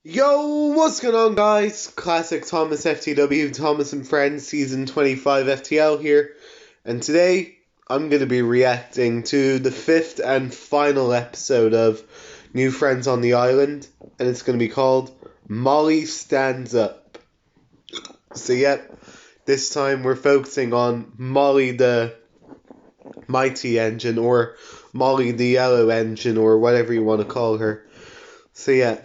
Yo, what's going on, guys? Classic Thomas FTW, Thomas and Friends, Season 25 FTL here. And today, I'm going to be reacting to the fifth and final episode of New Friends on the Island. And it's going to be called Molly Stands Up. So, yep, this time we're focusing on Molly the Mighty Engine, or Molly the Yellow Engine, or whatever you want to call her. So, yeah.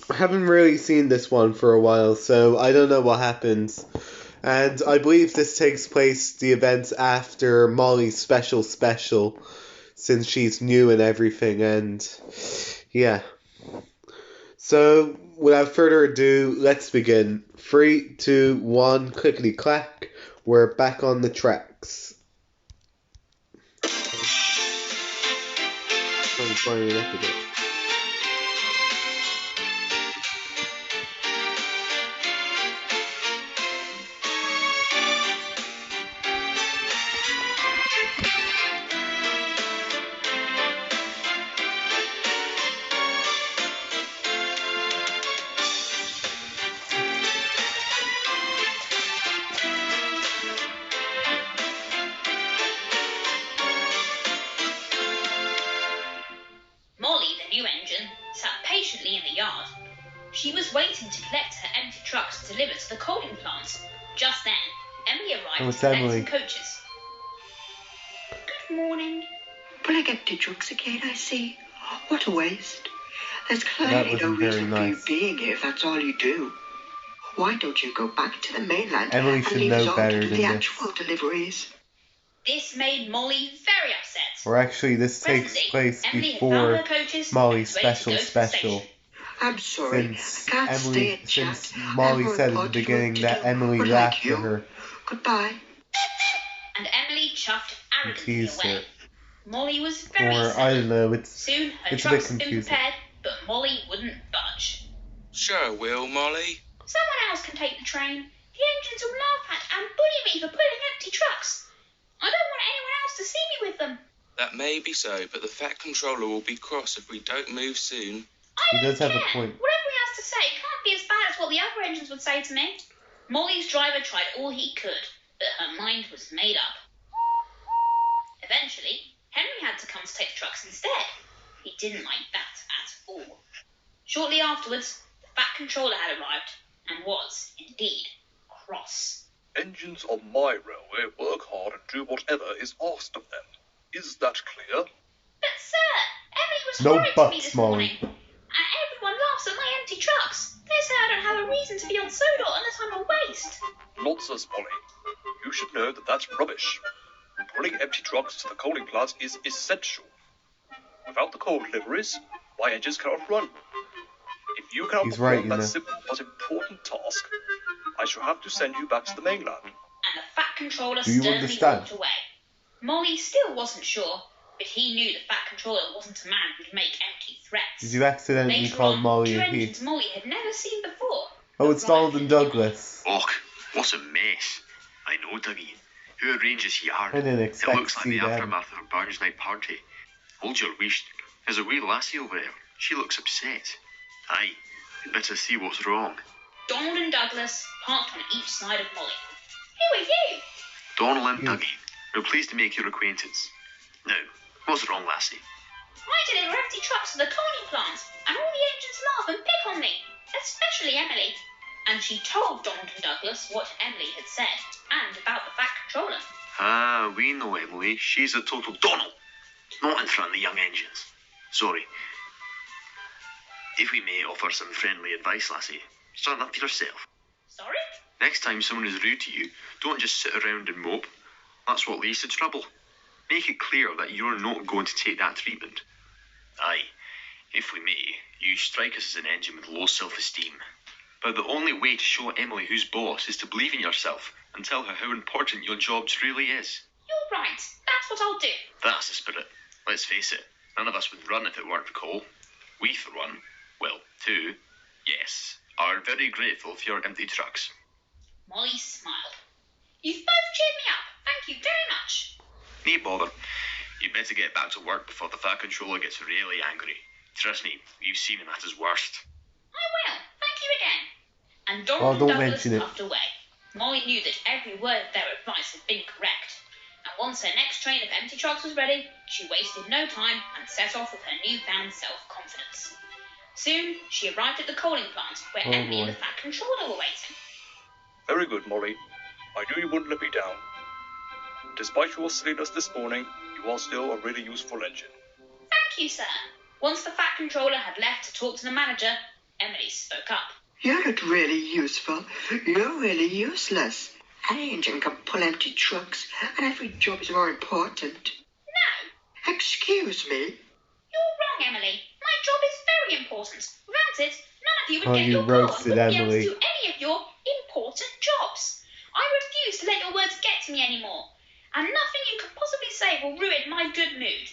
I haven't really seen this one for a while, so I don't know what happens. And I believe this takes place the events after Molly's special, since she's new and everything, and yeah. So, without further ado, let's begin. 3, 2, 1, clickety clack. We're back on the tracks. I'm firing it up a bit. Molly, the new engine, sat patiently in the yard. She was waiting to collect her empty trucks delivered to the coaling plant. Just then, Emily arrived Oh, it's to collect Emily. some coaches. Good morning. Pulling empty trucks again, I see. What a waste. There's That clearly no wasn't very reason for you nice. being here if that's all you do. Why don't you go back to the mainland Emily and should leave know us all better to do than the this. actual deliveries? This made Molly very upset. Or actually, this takes Presently, place Emily had found her before coaches Molly's and was ready to special go to the station. I'm sorry. since I can't stay Emily, and chat. since I Molly have a said at the report to beginning do, that Emily but laughed like you. at her Goodbye. And Emily chuffed and arrogantly teased away. her. Molly was very Or, sad. I don't know, it's Soon her a bit trucks had been confusing. prepared, but Molly wouldn't budge. Sure will, Molly. Someone else can take the train. The engines will laugh at and bully me for pulling empty trucks. I don't want anyone else to see me with them. That may be so, but the Fat Controller will be cross if we don't move soon. He does have a care. point. Whatever he has to say can't be as bad as what the other engines would say to me. Molly's driver tried all he could, but her mind was made up. Eventually, Henry had to come to take the trucks instead. He didn't like that at all. Shortly afterwards, the Fat Controller had arrived and was, indeed, cross. Engines on my railway work hard and do whatever is asked of them. Is that clear? But sir, Emily was No horrid to me buts, this Molly. morning. And everyone laughs at my empty trucks. They say I don't have a reason to be on Sodor unless I'm a waste. Nonsense, Molly. You should know that that's rubbish. Pulling empty trucks to the coaling plant is essential. Without the coal deliveries, my engines cannot run. If you cannot He's right, perform you that know. simple but important task, I shall have to send you back to the mainland. And the Fat Controller Do you sternly understand? walked away. Molly still wasn't sure, but he knew the Fat Controller wasn't a man who'd make empty threats. Did you accidentally Later call on, Molly two a he? engines Molly had never seen before. Oh, it's Donald and Douglas. Och, what a mess. I know, Dougie. Who arranges yard? I didn't It expect looks to like see the them. aftermath of a Barnes night party. Hold your wish. There's a wee lassie over there. She looks upset. Aye, you'd better see what's wrong. Donald and Douglas parked on each side of Molly. Who are you? Donald and You. Dougie, we're pleased to make your acquaintance. Now, what's wrong, lassie? I deliver empty trucks to the coaling plant, and all the engines laugh and pick on me, especially Emily. And she told Donald and Douglas what Emily had said, and about the Fat Controller. Ah, we know Emily. She's a total Donald. Not in front of the young engines. Sorry. If we may offer some friendly advice, lassie, stand up for yourself. Sorry? Next time someone is rude to you, don't just sit around and mope. That's what leads to trouble. Make it clear that you're not going to take that treatment. Aye, if we may, you strike us as an engine with low self-esteem. But the only way to show Emily who's boss is to believe in yourself and tell her how important your job truly is. You're right. That's what I'll do. That's the spirit. Let's face it, none of us would run if it weren't for coal. We, for one, well, two, yes, are very grateful for your empty trucks. Molly smiled. You've both cheered me up. Thank you very much. Need bother. You'd better get back to work before the Fat Controller gets really angry. Trust me, you've seen him at his worst. I will, thank you again. And Donald Oh, and don't Douglas mention it. puffed away. Molly knew that every word of their advice had been correct. And once her next train of empty trucks was ready, she wasted no time and set off with her newfound self-confidence. Soon, she arrived at the coaling plant where Oh, Emily and boy. the Fat Controller were waiting. Very good, Molly. I knew you wouldn't let me down. Despite your silliness this morning, you are still a really useful engine. Thank you, sir. Once the Fat Controller had left to talk to the manager, Emily spoke up. You're not really useful. You're really useless. Any engine can pull empty trucks, and every job is more important. No, Excuse me? you're wrong, Emily. My job is very important. Without it, none of you would Oh, get you your goal and roasted wouldn't be able Emily. to do any of your important jobs. I refuse to let your words get to me anymore. And nothing you can possibly say will ruin my good mood.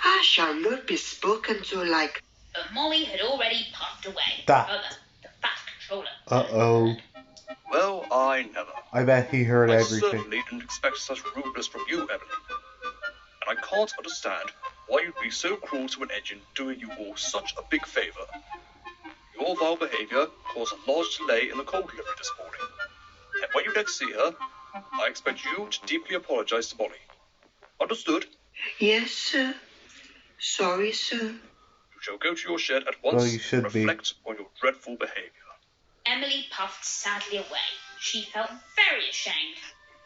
I shall not be spoken to like... But Molly had already puffed away. That. The Fat Controller. Uh-oh. Well, I never. I bet he heard I everything. certainly didn't expect such rudeness from you, Emily. And I can't understand why you'd be so cruel to an engine doing you all such a big favour. Your vile behaviour caused a large delay in the coal delivery this morning. And when you next see her, I expect you to deeply apologise to Molly. Understood? Yes, sir. Sorry, sir. You shall go to your shed at once Well, you should and be. reflect on your dreadful behaviour. Emily puffed sadly away. She felt very ashamed.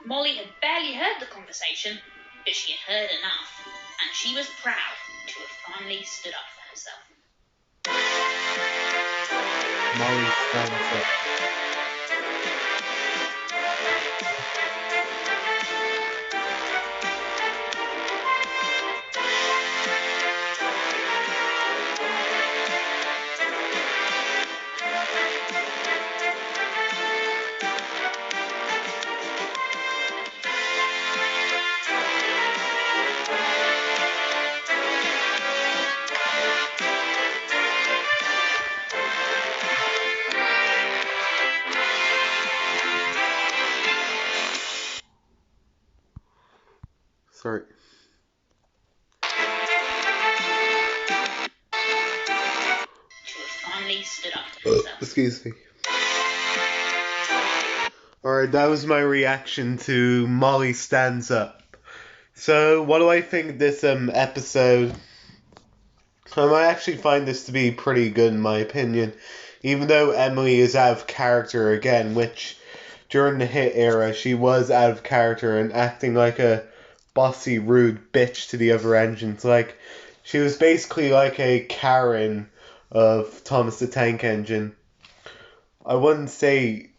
Molly had barely heard the conversation, but she had heard enough, and she was proud to have finally stood up for herself. Molly stands up. Sorry. To have finally stood up for herself. Excuse me. Alright, that was my reaction to Molly Stands Up. So, what do I think of this episode? I might actually find this to be pretty good in my opinion. Even though Emily is out of character again, which during the hit era she was out of character and acting like a bossy, rude bitch to the other engines. Like, she was basically like a Karen of Thomas the Tank Engine. I wouldn't say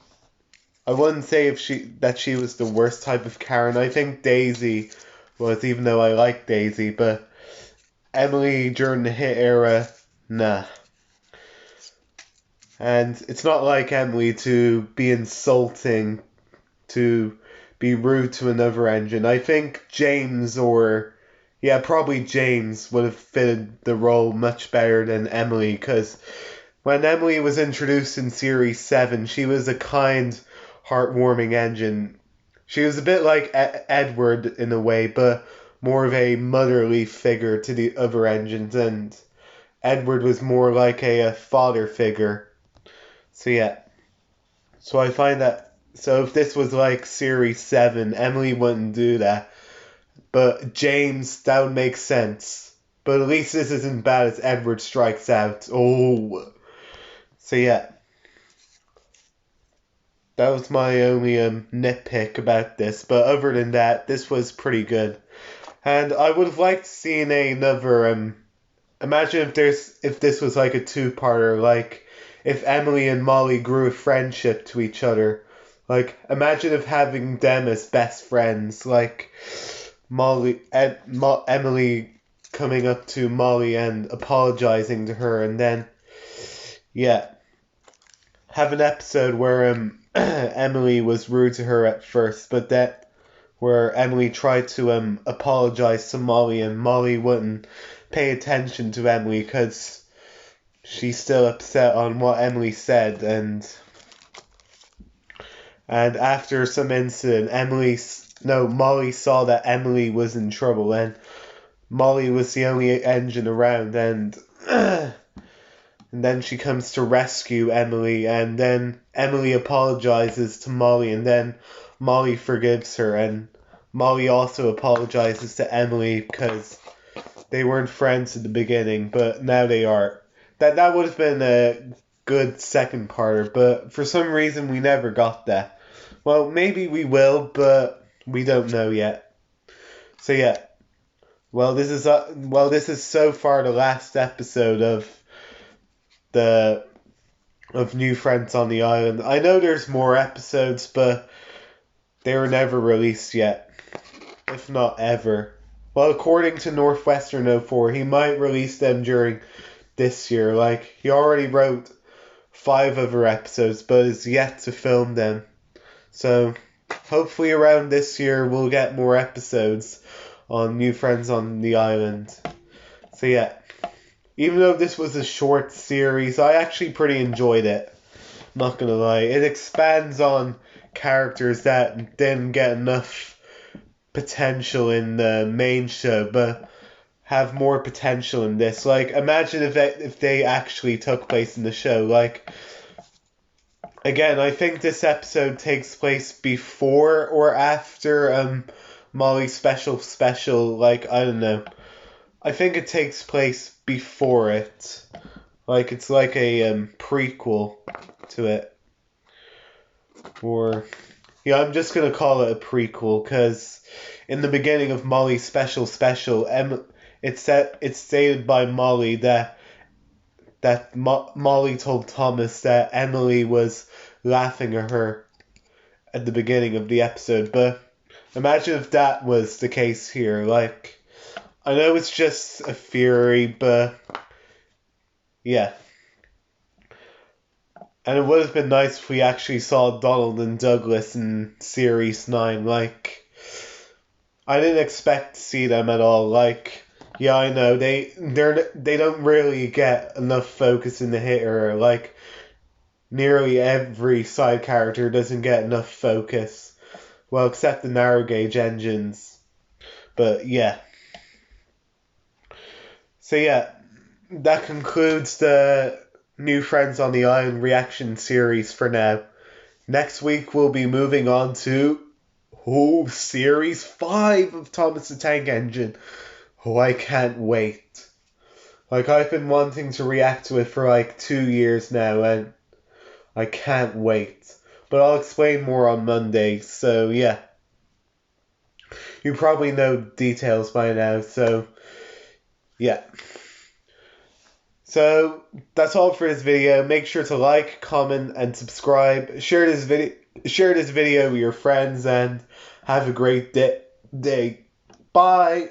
if she was the worst type of Karen. I think Daisy was, even though I like Daisy, but Emily during the hit era, nah. And it's not like Emily to be insulting, to be rude to another engine. I think James probably James would have fitted the role much better than Emily, because when Emily was introduced in Series 7, she was a kind, heartwarming engine. She was a bit like Edward in a way, but more of a motherly figure to the other engines, and Edward was more like a father figure. So yeah. So I find that, so if this was like Series 7, Emily wouldn't do that. But James, that would make sense. But at least this isn't bad as Edward strikes out. Oh. So yeah. That was my only nitpick about this. But other than that, this was pretty good. And I would have liked seeing another, imagine if this was like a two-parter, like if Emily and Molly grew a friendship to each other. Like, imagine if having them as best friends, like Emily coming up to Molly and apologizing to her, and then, yeah, have an episode where Emily was rude to her at first, but that where Emily tried to apologize to Molly, and Molly wouldn't pay attention to Emily because she's still upset on what Emily said, and after some incident, Molly saw that Emily was in trouble, and Molly was the only engine around, and And then she comes to rescue Emily, and then Emily apologizes to Molly, and then Molly forgives her, and Molly also apologizes to Emily because they weren't friends at the beginning, but now they are. That would have been a good second parter, but for some reason we never got that. Well, maybe we will, but we don't know yet. So yeah. Well, this is so far the last episode of New Friends on the Island. I know there's more episodes, but they were never released yet, if not ever. Well, according to Northwestern 04, he might release them during this year. Like, he already wrote 5 other episodes, but is yet to film them. So, hopefully around this year we'll get more episodes on New Friends on the Island. So yeah, even though this was a short series, I actually pretty enjoyed it. Not gonna lie, it expands on characters that didn't get enough potential in the main show, but have more potential in this. Like, imagine if they actually took place in the show. Like, again, I think this episode takes place before or after Molly's special. Like, I don't know. I think it takes place before it. Like, it's like a prequel to it. Or, yeah, I'm just gonna call it a prequel, because in the beginning of Molly's special, it's stated by Molly that Molly told Thomas that Emily was laughing at her at the beginning of the episode. But imagine if that was the case here. Like, I know it's just a theory, but yeah. And it would have been nice if we actually saw Donald and Douglas in Series 9. Like, I didn't expect to see them at all. Like, yeah, I know, they don't really get enough focus in the hitter. Like, nearly every side character doesn't get enough focus. Well, except the narrow gauge engines. But yeah. So yeah, that concludes the New Friends on the Island reaction series for now. Next week we'll be moving on to Series 5 of Thomas the Tank Engine. Oh, I can't wait. Like, I've been wanting to react to it for like 2 years now, and I can't wait. But I'll explain more on Monday, so yeah. You probably know details by now, so yeah. So that's all for this video. Make sure to like, comment, and subscribe. Share this video with your friends, and have a great day. Bye.